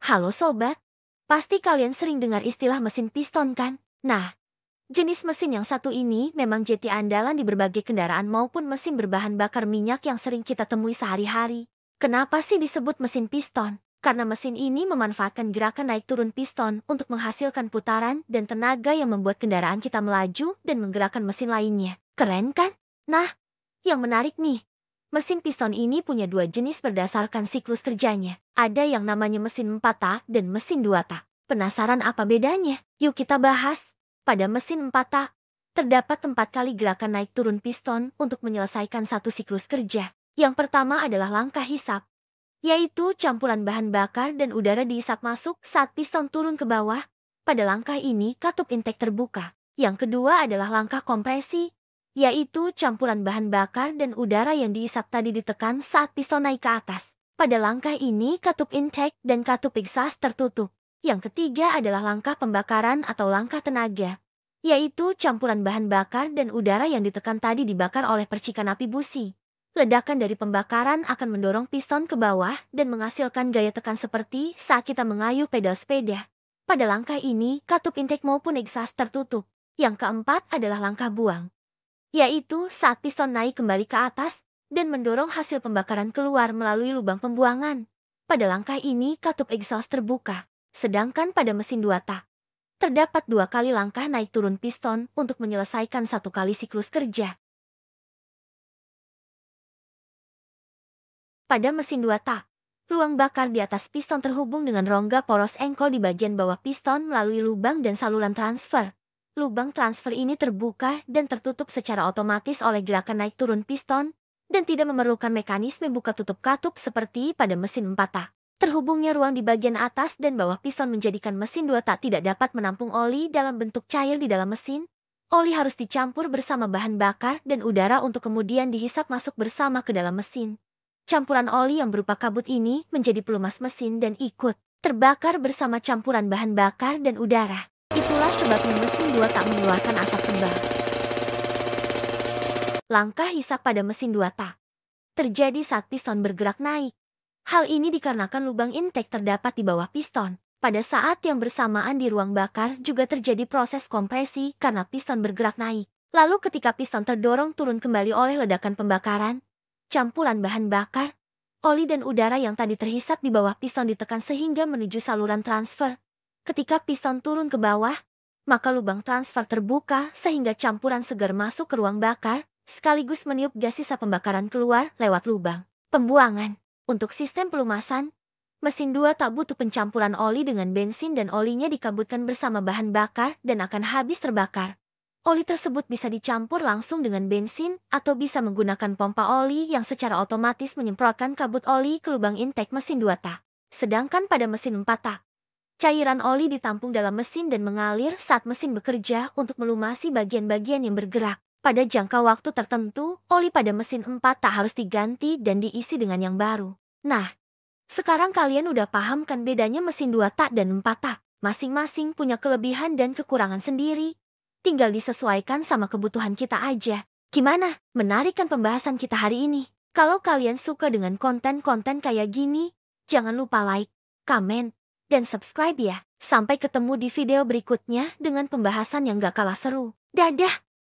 Halo sobat, pasti kalian sering dengar istilah mesin piston kan? Nah, jenis mesin yang satu ini memang jadi andalan di berbagai kendaraan maupun mesin berbahan bakar minyak yang sering kita temui sehari-hari. Kenapa sih disebut mesin piston? Karena mesin ini memanfaatkan gerakan naik turun piston untuk menghasilkan putaran dan tenaga yang membuat kendaraan kita melaju dan menggerakkan mesin lainnya. Keren kan? Nah, yang menarik nih, mesin piston ini punya dua jenis berdasarkan siklus kerjanya. Ada yang namanya mesin 4 tak dan mesin 2 tak. Penasaran apa bedanya? Yuk kita bahas. Pada mesin 4 tak, terdapat 4 kali gerakan naik turun piston untuk menyelesaikan satu siklus kerja. Yang pertama adalah langkah hisap, yaitu campuran bahan bakar dan udara dihisap masuk saat piston turun ke bawah. Pada langkah ini katup intake terbuka. Yang kedua adalah langkah kompresi, yaitu campuran bahan bakar dan udara yang dihisap tadi ditekan saat piston naik ke atas. Pada langkah ini katup intake dan katup exhaust tertutup. Yang ketiga adalah langkah pembakaran atau langkah tenaga, yaitu campuran bahan bakar dan udara yang ditekan tadi dibakar oleh percikan api busi. Ledakan dari pembakaran akan mendorong piston ke bawah dan menghasilkan gaya tekan seperti saat kita mengayuh pedal sepeda. Pada langkah ini katup intake maupun exhaust tertutup. Yang keempat adalah langkah buang, yaitu saat piston naik kembali ke atas dan mendorong hasil pembakaran keluar melalui lubang pembuangan. Pada langkah ini katup exhaust terbuka, sedangkan pada mesin 2 tak, terdapat 2 kali langkah naik turun piston untuk menyelesaikan 1 kali siklus kerja. Pada mesin 2 tak, ruang bakar di atas piston terhubung dengan rongga poros engkol di bagian bawah piston melalui lubang dan saluran transfer. Lubang transfer ini terbuka dan tertutup secara otomatis oleh gerakan naik turun piston dan tidak memerlukan mekanisme buka tutup katup seperti pada mesin 4 tak. Terhubungnya ruang di bagian atas dan bawah piston menjadikan mesin 2 tak tidak dapat menampung oli dalam bentuk cair di dalam mesin. Oli harus dicampur bersama bahan bakar dan udara untuk kemudian dihisap masuk bersama ke dalam mesin. Campuran oli yang berupa kabut ini menjadi pelumas mesin dan ikut terbakar bersama campuran bahan bakar dan udara. Itulah sebabnya mesin 2 tak mengeluarkan asap tebal. Langkah hisap pada mesin 2 tak terjadi saat piston bergerak naik. Hal ini dikarenakan lubang intake terdapat di bawah piston. Pada saat yang bersamaan di ruang bakar juga terjadi proses kompresi karena piston bergerak naik. Lalu ketika piston terdorong turun kembali oleh ledakan pembakaran, campuran bahan bakar, oli dan udara yang tadi terhisap di bawah piston ditekan sehingga menuju saluran transfer. Ketika piston turun ke bawah, maka lubang transfer terbuka sehingga campuran segar masuk ke ruang bakar, sekaligus meniup gas sisa pembakaran keluar lewat lubang pembuangan. Untuk sistem pelumasan, mesin 2 tak butuh pencampuran oli dengan bensin dan olinya dikabutkan bersama bahan bakar dan akan habis terbakar. Oli tersebut bisa dicampur langsung dengan bensin atau bisa menggunakan pompa oli yang secara otomatis menyemprotkan kabut oli ke lubang intake mesin 2 tak. Sedangkan pada mesin 4 tak, cairan oli ditampung dalam mesin dan mengalir saat mesin bekerja untuk melumasi bagian-bagian yang bergerak. Pada jangka waktu tertentu, oli pada mesin 4 tak harus diganti dan diisi dengan yang baru. Nah, sekarang kalian udah paham kan bedanya mesin 2 tak dan 4 tak? Masing-masing punya kelebihan dan kekurangan sendiri. Tinggal disesuaikan sama kebutuhan kita aja. Gimana? Menarik kan pembahasan kita hari ini? Kalau kalian suka dengan konten-konten kayak gini, jangan lupa like, komen, dan subscribe ya. Sampai ketemu di video berikutnya dengan pembahasan yang gak kalah seru. Dadah!